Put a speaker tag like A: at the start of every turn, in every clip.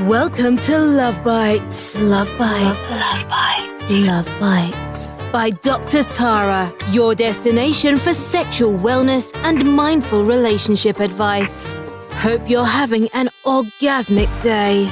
A: Welcome to Luvbites. Luvbites. By Dr. Tara, your destination for sexual wellness and mindful relationship advice. Hope you're having an orgasmic day.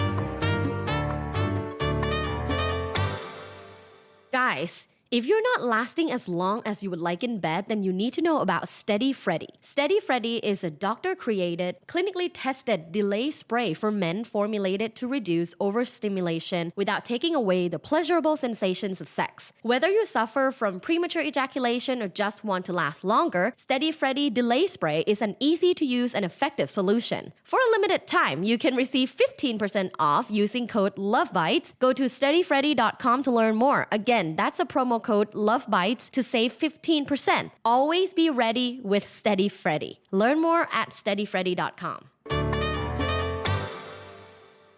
B: Guys, if you're not lasting as long as you would like in bed, then you need to know about Steady Freddy. Steady Freddy is a doctor-created, clinically tested delay spray for men formulated to reduce overstimulation without taking away the pleasurable sensations of sex. Whether you suffer from premature ejaculation or just want to last longer, Steady Freddy Delay Spray is an easy-to-use and effective solution. For a limited time, you can receive 15% off using code LUVBITES. Go to steadyfreddy.com to learn more. Again, that's a promo code LUVBITES to save 15%. Always be ready with Steady Freddy. Learn more at steadyfreddy.com.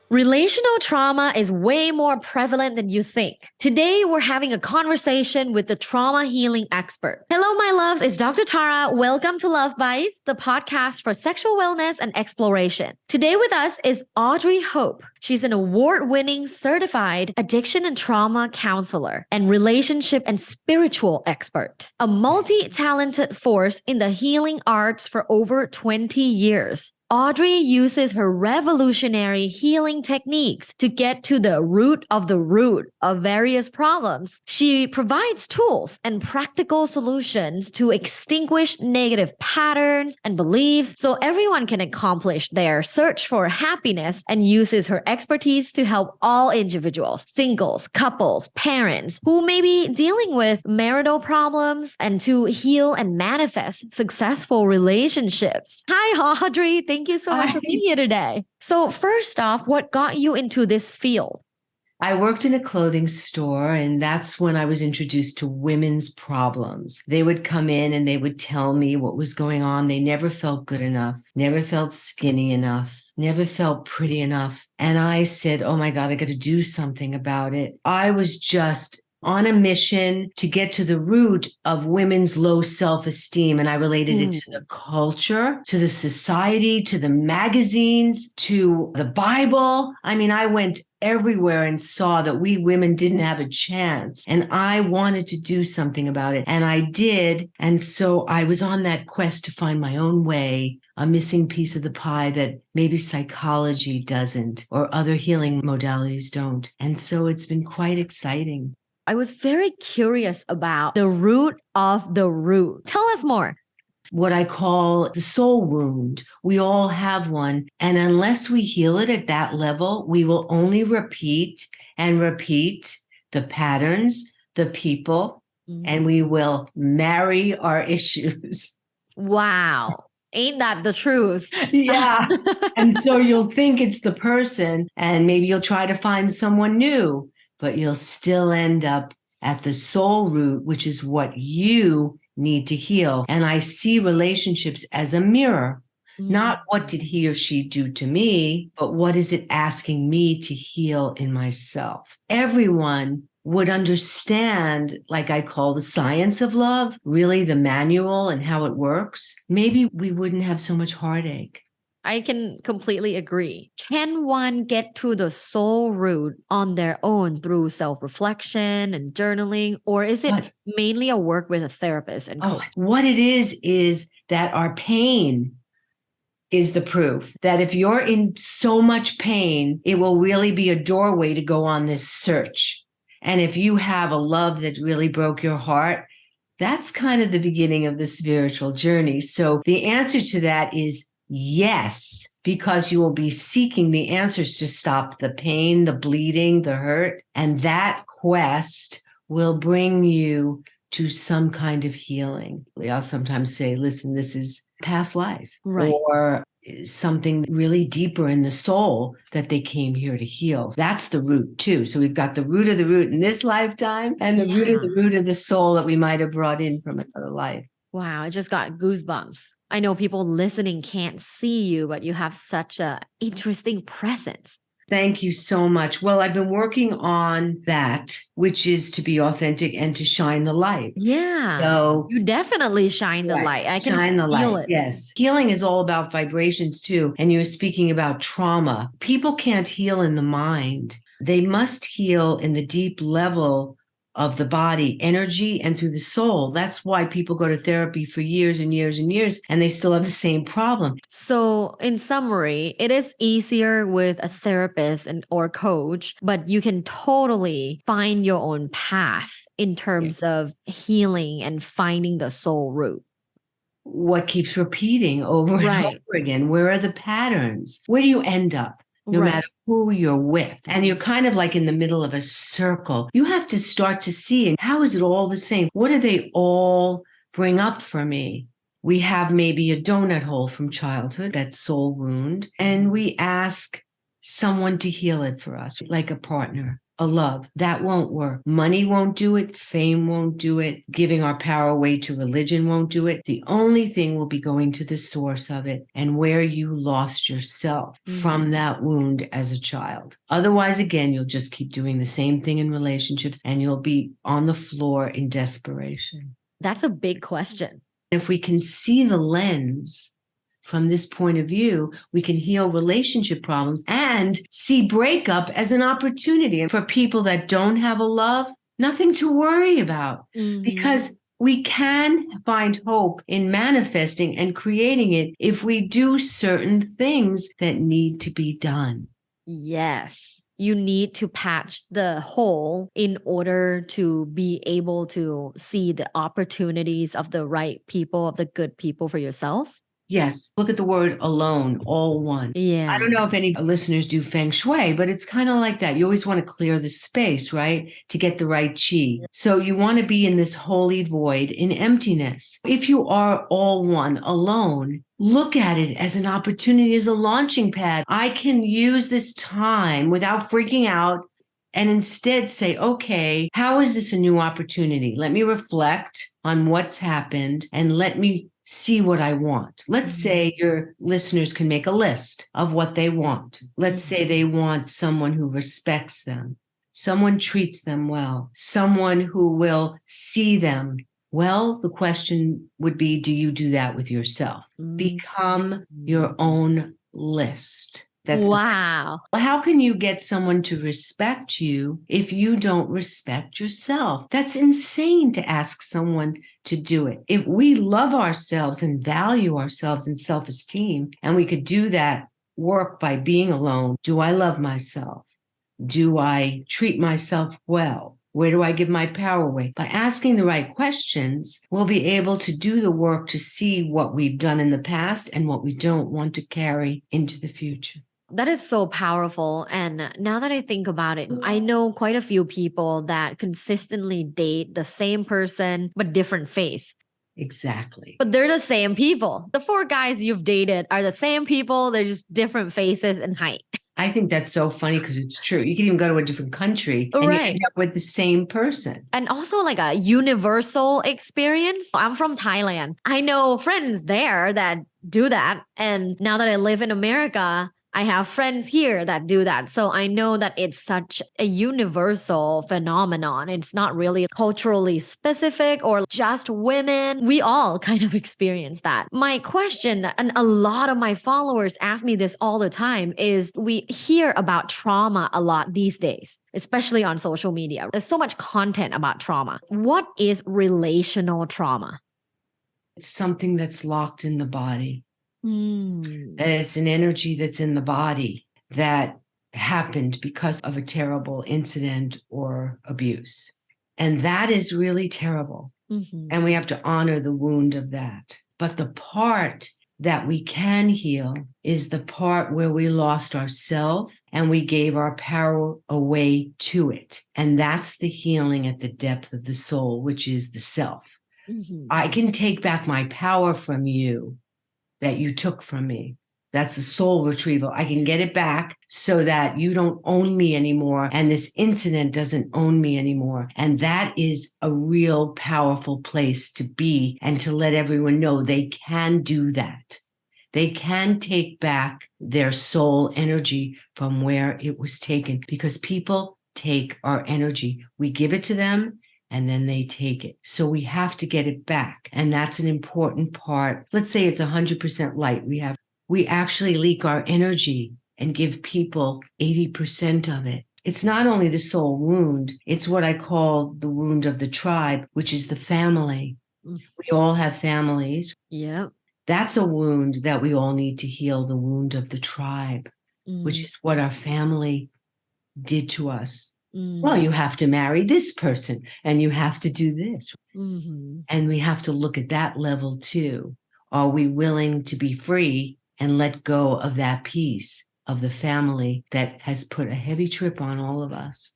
B: Relational trauma is way more prevalent than you think. Today, we're having a conversation with the trauma healing expert. Hello, my loves. It's Dr. Tara. Welcome to Luvbites, the podcast for sexual wellness and exploration. Today with us is Audrey Hope. She's an award-winning certified addiction and trauma counselor and relationship and spiritual expert, a multi-talented force in the healing arts for over 20 years. Audrey uses her revolutionary healing techniques to get to the root of various problems. She provides tools and practical solutions to extinguish negative patterns and beliefs so everyone can accomplish their search for happiness, and uses her expertise to help all individuals, singles, couples, parents who may be dealing with marital problems, and to heal and manifest successful relationships. Hi, Audrey. Thank you so much for being here today. So first off, what got you into this field?
C: I worked in a clothing store, and that's when I was introduced to women's problems. They would come in and they would tell me what was going on. They never felt good enough, never felt skinny enough, never felt pretty enough. And I said, oh my God, I got to do something about it. I was just on a mission to get to the root of women's low self-esteem. And I related it to the culture, to the society, to the magazines, to the Bible. I mean, I went everywhere and saw that we women didn't have a chance. And I wanted to do something about it. And I did. And so I was on that quest to find my own way, a missing piece of the pie that maybe psychology doesn't or other healing modalities don't. And so it's been quite exciting.
B: I was very curious about the root of the root. Tell us more.
C: What I call the soul wound. We all have one. And unless we heal it at that level, we will only repeat and repeat the patterns, the people, and we will marry our issues.
B: Wow. Ain't that the truth?
C: Yeah. And so you'll think it's the person, and maybe you'll try to find someone new, but you'll still end up at the soul root, which is what you need to heal. And I see relationships as a mirror, not what did he or she do to me, but what is it asking me to heal in myself? Everyone would understand, like I call the science of love, really the manual and how it works. Maybe we wouldn't have so much heartache.
B: I can completely agree. Can one get to the soul root on their own through self-reflection and journaling, or is it mainly a work with a therapist and coach?
C: What it is that our pain is the proof that if you're in so much pain, it will really be a doorway to go on this search. And if you have a love that really broke your heart, that's kind of the beginning of the spiritual journey. So the answer to that is yes, because you will be seeking the answers to stop the pain, the bleeding, the hurt. And that quest will bring you to some kind of healing. I'll sometimes say, listen, this is past life,
B: right,
C: or something really deeper in the soul that they came here to heal. That's the root too. So we've got the root of the root in this lifetime and the root of the soul that we might have brought in from another life.
B: Wow, I just got goosebumps. I know people listening can't see you, but you have such an interesting presence.
C: Thank you so much. Well, I've been working on that, which is to be authentic and to shine the light.
B: Yeah.
C: So
B: You definitely shine the
C: right,
B: light. I can
C: shine the
B: feel
C: light.
B: it.
C: Yes. Healing is all about vibrations too. And you were speaking about trauma. People can't heal in the mind. They must heal in the deep level of the body, energy, and through the soul. That's why people go to therapy for years and years and years, and they still have the same problem.
B: So, in summary, it is easier with a therapist and or coach, but you can totally find your own path in terms of healing and finding the soul root.
C: What keeps repeating over and
B: Right.
C: over again? Where are the patterns? Where do you end up? No
B: Right.
C: matter who you're with. And you're kind of like in the middle of a circle. You have to start to see, and how is it all the same? What do they all bring up for me? We have maybe a donut hole from childhood, that soul wound, and we ask someone to heal it for us, like a partner, a love. That won't work. Money won't do it. Fame won't do it. Giving our power away to religion won't do it. The only thing will be going to the source of it and where you lost yourself from that wound as a child. Otherwise, again, you'll just keep doing the same thing in relationships and you'll be on the floor in desperation.
B: That's a big question.
C: If we can see the lens from this point of view, we can heal relationship problems and see breakup as an opportunity. And for people that don't have a love, nothing to worry about because we can find hope in manifesting and creating it if we do certain things that need to be done.
B: Yes. You need to patch the hole in order to be able to see the opportunities of the right people, of the good people for yourself.
C: Yes. Look at the word alone, all one.
B: Yeah.
C: I don't know if any listeners do feng shui, but it's kind of like that. You always want to clear the space, right? To get the right chi. So you want to be in this holy void in emptiness. If you are all one alone, look at it as an opportunity, as a launching pad. I can use this time without freaking out and instead say, okay, how is this a new opportunity? Let me reflect on what's happened and let me see what I want. Let's say your listeners can make a list of what they want. Let's say they want someone who respects them, someone treats them well, someone who will see them. Well, the question would be, do you do that with yourself? Become your own list. That's
B: wow.
C: How can you get someone to respect you if you don't respect yourself? That's insane to ask someone to do it. If we love ourselves and value ourselves in self-esteem, and we could do that work by being alone, do I love myself? Do I treat myself well? Where do I give my power away? By asking the right questions, we'll be able to do the work to see what we've done in the past and what we don't want to carry into the future.
B: That is so powerful. And now that I think about it, I know quite a few people that consistently date the same person, but different face.
C: Exactly.
B: But they're the same people. The 4 guys you've dated are the same people. They're just different faces and height.
C: I think that's so funny because it's true. You can even go to a different country and you end up with the same person.
B: And also like a universal experience. I'm from Thailand. I know friends there that do that. And now that I live in America, I have friends here that do that. So I know that it's such a universal phenomenon. It's not really culturally specific or just women. We all kind of experience that. My question, and a lot of my followers ask me this all the time, is we hear about trauma a lot these days, especially on social media. There's so much content about trauma. What is relational trauma?
C: It's something that's locked in the body.
B: Mm.
C: It's an energy that's in the body that happened because of a terrible incident or abuse. And that is really terrible.
B: Mm-hmm.
C: And we have to honor the wound of that. But the part that we can heal is the part where we lost ourselves and we gave our power away to it. And that's the healing at the depth of the soul, which is the self.
B: Mm-hmm.
C: I can take back my power from you that you took from me. That's a soul retrieval. I can get it back so that you don't own me anymore and this incident doesn't own me anymore. And that is a real powerful place to be and to let everyone know they can do that. They can take back their soul energy from where it was taken, because people take our energy. We give it to them and then they take it. So we have to get it back. And that's an important part. Let's say it's 100% light. We actually leak our energy and give people 80% of it. It's not only the soul wound, it's what I call the wound of the tribe, which is the family. We all have families.
B: Yeah.
C: That's a wound that we all need to heal, the wound of the tribe, which is what our family did to us. Well, you have to marry this person and you have to do this. And we have to look at that level too. Are we willing to be free and let go of that piece of the family that has put a heavy trip on all of us?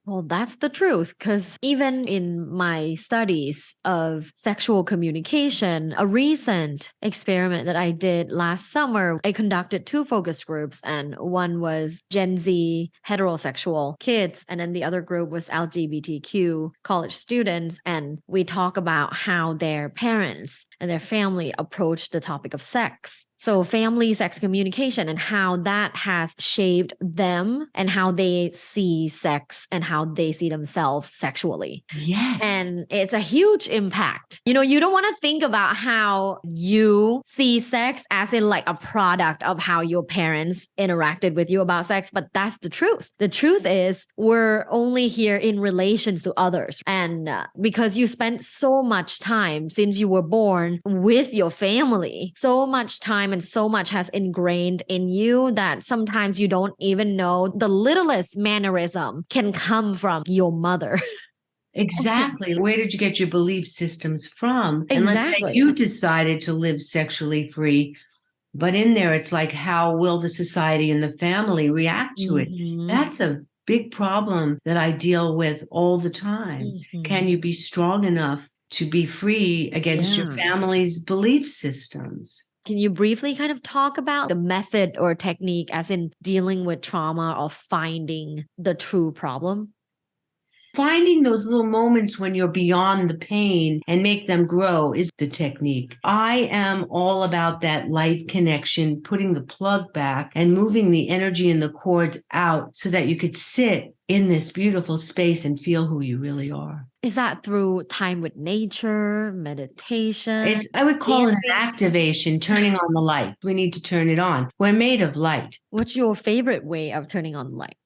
B: Well, that's the truth, because even in my studies of sexual communication, a recent experiment that I did last summer, I conducted 2 focus groups, and one was Gen Z heterosexual kids, and then the other group was LGBTQ college students. And we talk about how their parents and their family approach the topic of sex. So family sex communication and how that has shaped them and how they see sex and how they see themselves sexually.
C: Yes.
B: And it's a huge impact. You don't want to think about how you see sex as in like a product of how your parents interacted with you about sex, but that's the truth. The truth is we're only here in relations to others. And because you spent so much time since you were born with your family, so much time and so much has ingrained in you that sometimes you don't even know the littlest mannerism can come from your mother.
C: Exactly. Where did you get your belief systems from? And let's say
B: Exactly.
C: you decided to live sexually free, but in there, it's like, how will the society and the family react to it? That's a big problem that I deal with all the time. Can you be strong enough to be free against your family's belief systems?
B: Can you briefly kind of talk about the method or technique as in dealing with trauma or finding the true problem?
C: Finding those little moments when you're beyond the pain and make them grow is the technique. I am all about that light connection, putting the plug back and moving the energy and the cords out so that you could sit in this beautiful space and feel who you really are.
B: Is that through time with nature, meditation?
C: I would call
B: dancing?
C: it an activation, turning on the light. We need to turn it on. We're made of light.
B: What's your favorite way of turning on the light?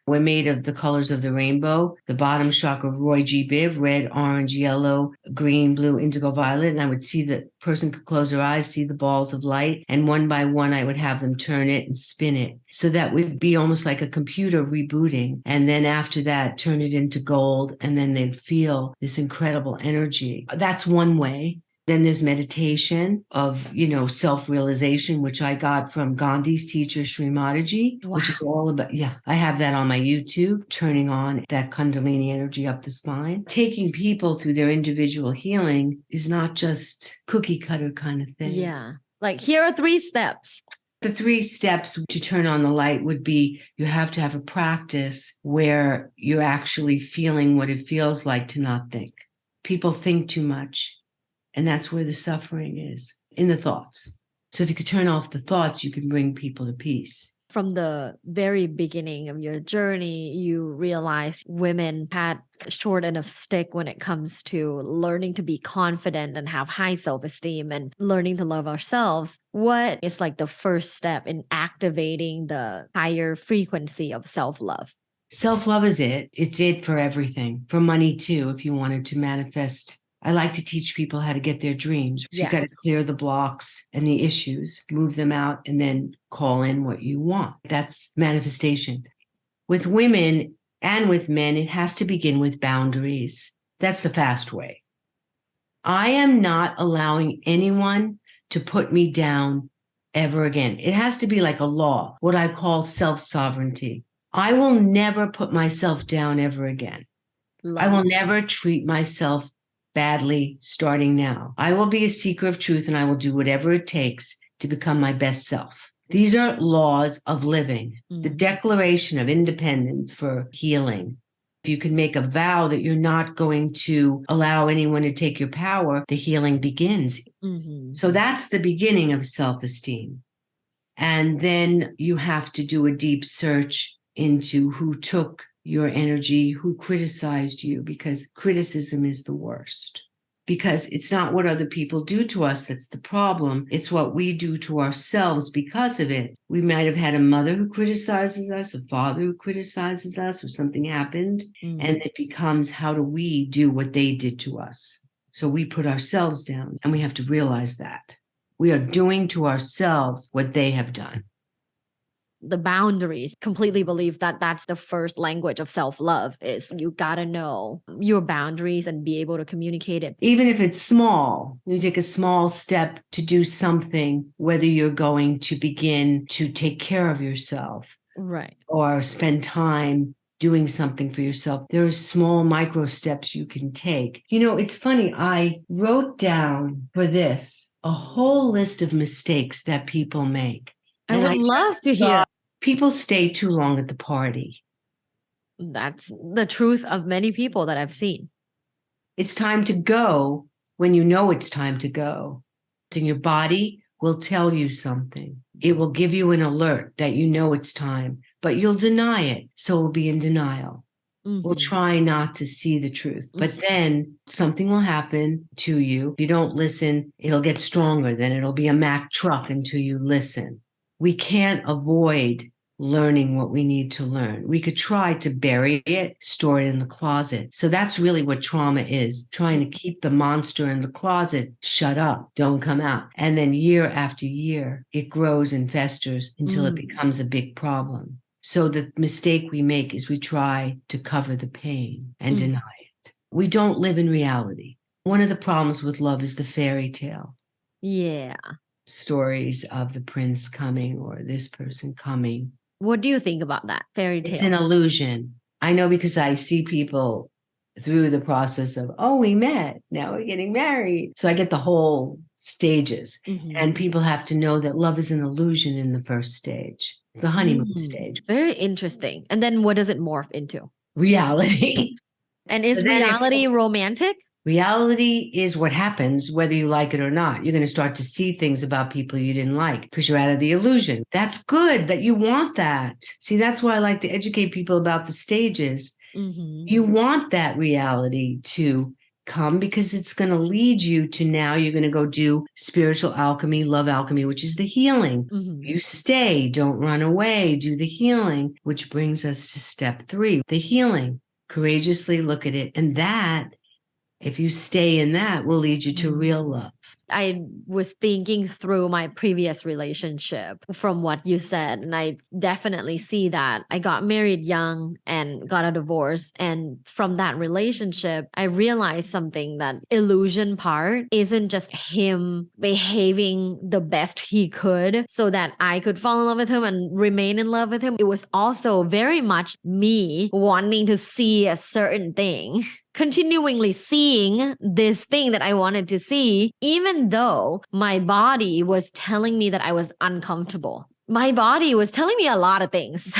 C: We're made of the colors of the rainbow, the bottom chakra, Roy G. Biv, red, orange, yellow, green, blue, indigo, violet. And I would see the person could close their eyes, see the balls of light. And one by one, I would have them turn it and spin it. So that would be almost like a computer rebooting. And then after that, turn it into gold. And then they'd feel this incredible energy. That's one way. Then there's meditation of, self-realization, which I got from Gandhi's teacher, Sri Mataji, which is all about, I have that on my YouTube, turning on that Kundalini energy up the spine. Taking people through their individual healing is not just cookie cutter kind of thing.
B: Yeah. Like, here are 3 steps.
C: The 3 steps to turn on the light would be, you have to have a practice where you're actually feeling what it feels like to not think. People think too much. And that's where the suffering is, in the thoughts. So if you could turn off the thoughts, you can bring people to peace.
B: From the very beginning of your journey, you realized women had short enough stick when it comes to learning to be confident and have high self-esteem and learning to love ourselves. What is like the first step in activating the higher frequency of self-love?
C: Self-love is it. It's it for everything, for money too, if you wanted to manifest. I like to teach people how to get their dreams. So you've got to clear the blocks and the issues, move them out, and then call in what you want. That's manifestation. With women and with men, it has to begin with boundaries. That's the fast way. I am not allowing anyone to put me down ever again. It has to be like a law, what I call self-sovereignty. I will never put myself down ever again. I will never treat myself badly starting now. I will be a seeker of truth and I will do whatever it takes to become my best self. These are laws of living, the Declaration of Independence for healing. If you can make a vow that you're not going to allow anyone to take your power, the healing begins.
B: Mm-hmm.
C: So that's the beginning of self-esteem. And then you have to do a deep search into who took your energy, who criticized you, because criticism is the worst. Because it's not what other people do to us that's the problem. It's what we do to ourselves because of it. We might have had a mother who criticizes us, a father who criticizes us, or something happened. And it becomes, how do we do what they did to us? So we put ourselves down, and we have to realize that. We are doing to ourselves what they have done.
B: The boundaries, completely believe that that's the first language of self-love, is you gotta know your boundaries and be able to communicate it.
C: Even if it's small, you take a small step to do something, whether you're going to begin to take care of yourself,
B: right,
C: or spend time doing something for yourself. There are small micro steps you can take. You know, it's funny. I wrote down for this a whole list of mistakes that people make.
B: I would love to hear.
C: People stay too long at the party.
B: That's the truth of many people that I've seen.
C: It's time to go when you know it's time to go. And your body will tell you something. It will give you an alert that you know it's time, but you'll deny it. So we'll be in denial. We'll try not to see the truth. But then something will happen to you. If you don't listen, it'll get stronger. Then it'll be a Mack truck until you listen. We can't avoid learning what we need to learn. We could try to bury it, store it in the closet. So that's really what trauma is, trying to keep the monster in the closet, shut up, don't come out. And then year after year, it grows and festers until it becomes a big problem. So the mistake we make is we try to cover the pain and deny it. We don't live in reality. One of the problems with love is the fairy tale.
B: Yeah.
C: Stories of the prince coming or this person coming.
B: What do you think about that fairy tale?
C: It's an illusion. I know, because I see people through the process of, oh, we met, now we're getting married. So I get the whole stages. And people have to know that love is an illusion in the first stage. It's a honeymoon stage.
B: Very interesting. And then what does it morph into?
C: Reality.
B: And is reality romantic?
C: Reality is what happens whether you like it or not. You're going to start to see things about people you didn't like because you're out of the illusion. That's good that you want that. See, that's why I like to educate people about the stages. You want that reality to come because it's going to lead you to, now you're going to go do spiritual alchemy, love alchemy, which is the healing. You stay, don't run away, do the healing, which brings us to step 3, the healing. Courageously look at it. And that, if you stay in that, will lead you to real love.
B: I was thinking through my previous relationship from what you said, and I definitely see that. I got married young and got a divorce. And from that relationship, I realized something, that illusion part isn't just him behaving the best he could so that I could fall in love with him and remain in love with him. It was also very much me wanting to see a certain thing, continually seeing this thing that I wanted to see, even though my body was telling me that I was uncomfortable. My body was telling me a lot of things.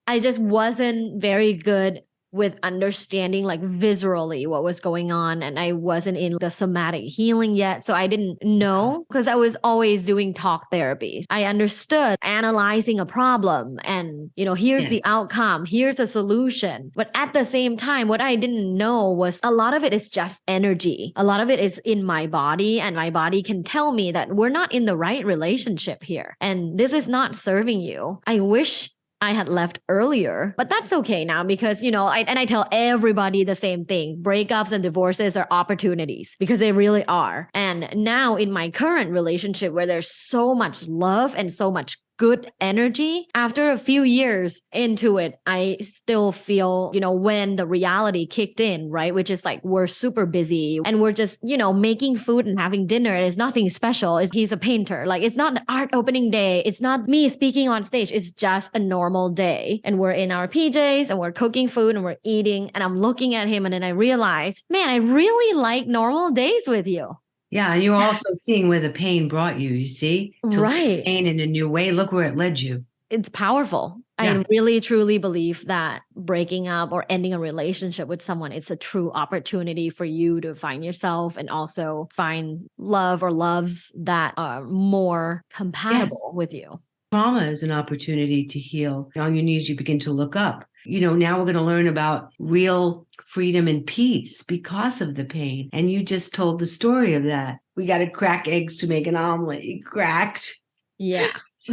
B: I just wasn't very good with understanding, like, viscerally what was going on. And I wasn't in the somatic healing yet. So I didn't know, because I was always doing talk therapies. I understood analyzing a problem and, here's the outcome, here's a solution. But at the same time, what I didn't know was a lot of it is just energy. A lot of it is in my body, and my body can tell me that we're not in the right relationship here. And this is not serving you. I wish I had left earlier, but that's okay now because, I tell everybody the same thing. Breakups and divorces are opportunities, because they really are. And now in my current relationship, where there's so much love and so much good energy, after a few years into it, I still feel, when the reality kicked in, right? Which is like, we're super busy and we're just, making food and having dinner. It's nothing special. He's a painter. Like, it's not an art opening day. It's not me speaking on stage. It's just a normal day. And we're in our PJs and we're cooking food and we're eating. And I'm looking at him, and then I realize, man, I really like normal days with you.
C: Yeah, and you're also seeing where the pain brought you, you see? To
B: right.
C: pain in a new way. Look where it led you.
B: It's powerful. I really truly believe that breaking up or ending a relationship with someone, it's a true opportunity for you to find yourself and also find love or loves that are more compatible with you.
C: Trauma is an opportunity to heal. On your knees, you begin to look up. Now we're going to learn about real freedom and peace because of the pain. And you just told the story of that. We got to crack eggs to make an omelet. You cracked.
B: Yeah.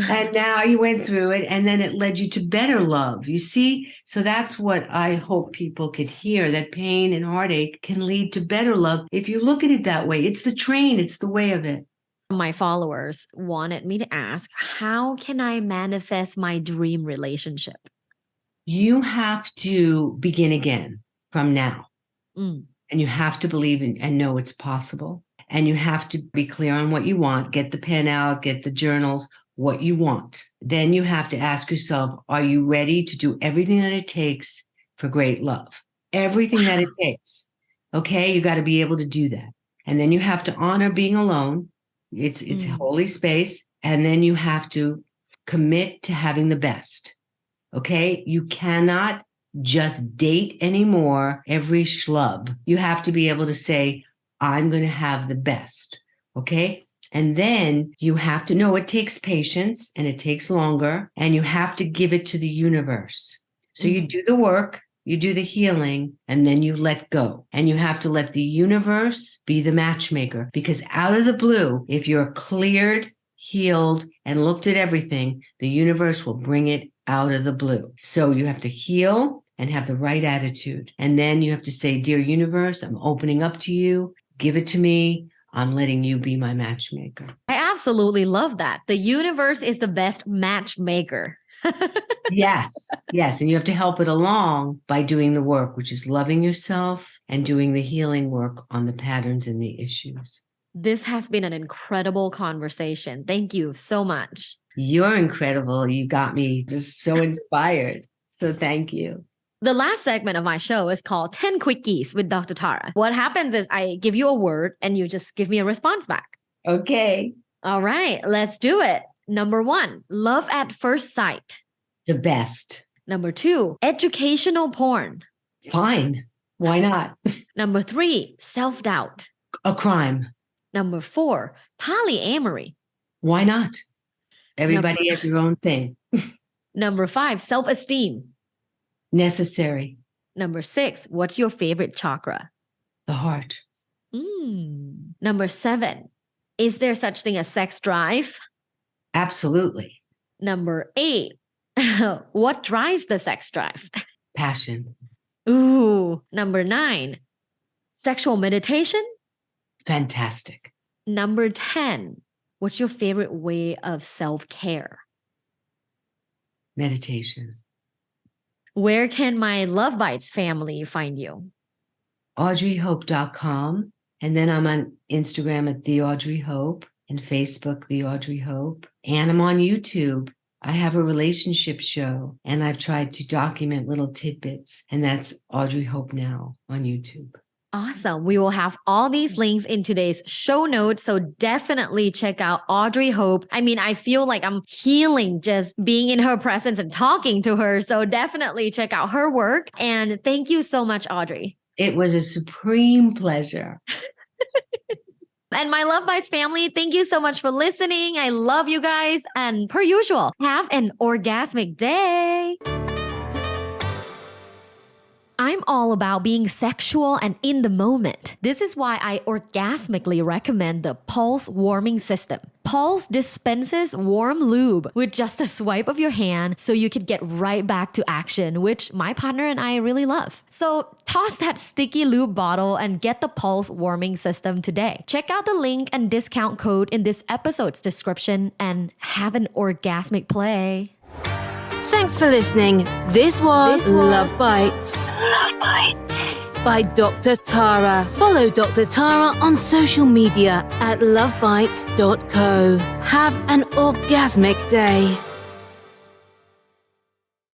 C: And now you went through it, and then it led you to better love. You see? So that's what I hope people could hear, that pain and heartache can lead to better love. If you look at it that way, it's the train, it's the way of it.
B: My followers wanted me to ask, how can I manifest my dream relationship?
C: You have to begin again from now. And you have to believe and know it's possible. And you have to be clear on what you want. Get the pen out, get the journals, what you want. Then you have to ask yourself, are you ready to do everything that it takes for great love? Everything that it takes. Okay, you got to be able to do that. And then you have to honor being alone. It's a holy space. And then you have to commit to having the best. Okay, you cannot just date anymore every schlub. You have to be able to say, I'm going to have the best. Okay. And then you have to know it takes patience and it takes longer, and you have to give it to the universe. So you do the work, you do the healing, and then you let go. And you have to let the universe be the matchmaker, because out of the blue, if you're cleared, healed, and looked at everything, the universe will bring it out of the blue. So you have to heal and have the right attitude. And then you have to say, dear universe, I'm opening up to you. Give it to me. I'm letting you be my matchmaker.
B: I absolutely love that. The universe is the best matchmaker.
C: Yes. And you have to help it along by doing the work, which is loving yourself and doing the healing work on the patterns and the issues.
B: This has been an incredible conversation. Thank you so much.
C: You're incredible. You got me just so inspired. So thank you.
B: The last segment of my show is called 10 Quickies with Dr. Tara. What happens is I give you a word and you just give me a response back.
C: Okay.
B: All right, let's do it. Number 1, love at first sight.
C: The best.
B: Number 2, educational porn.
C: Fine. Why not?
B: Number 3, self-doubt.
C: A crime.
B: Number 4, polyamory.
C: Why not? Everybody has your own thing.
B: Number 5, self-esteem.
C: Necessary.
B: Number 6, what's your favorite chakra?
C: The heart.
B: Number 7, is there such thing as sex drive?
C: Absolutely.
B: Number 8, what drives the sex drive?
C: Passion.
B: Ooh. Number 9, sexual meditation?
C: Fantastic.
B: Number 10, what's your favorite way of self-care?
C: Meditation.
B: Where can my Luvbites family find you?
C: AudreyHope.com. And then I'm on Instagram at The Audrey Hope and Facebook, The Audrey Hope. And I'm on YouTube. I have a relationship show and I've tried to document little tidbits. And that's Audrey Hope Now on YouTube.
B: Awesome. We will have all these links in today's show notes. So definitely check out Audrey Hope. I mean, I feel like I'm healing just being in her presence and talking to her. So definitely check out her work. And thank you so much, Audrey.
C: It was a supreme pleasure.
B: And my Luvbites family, thank you so much for listening. I love you guys. And per usual, have an orgasmic day. I'm all about being sexual and in the moment. This is why I orgasmically recommend the Pulse Warming System. Pulse dispenses warm lube with just a swipe of your hand so you can get right back to action, which my partner and I really love. So toss that sticky lube bottle and get the Pulse Warming System today. Check out the link and discount code in this episode's description and have an orgasmic play.
A: Thanks for listening. This was Love Bites.
D: Love Bites.
A: By Dr. Tara. Follow Dr. Tara on social media at lovebites.co. Have an orgasmic day.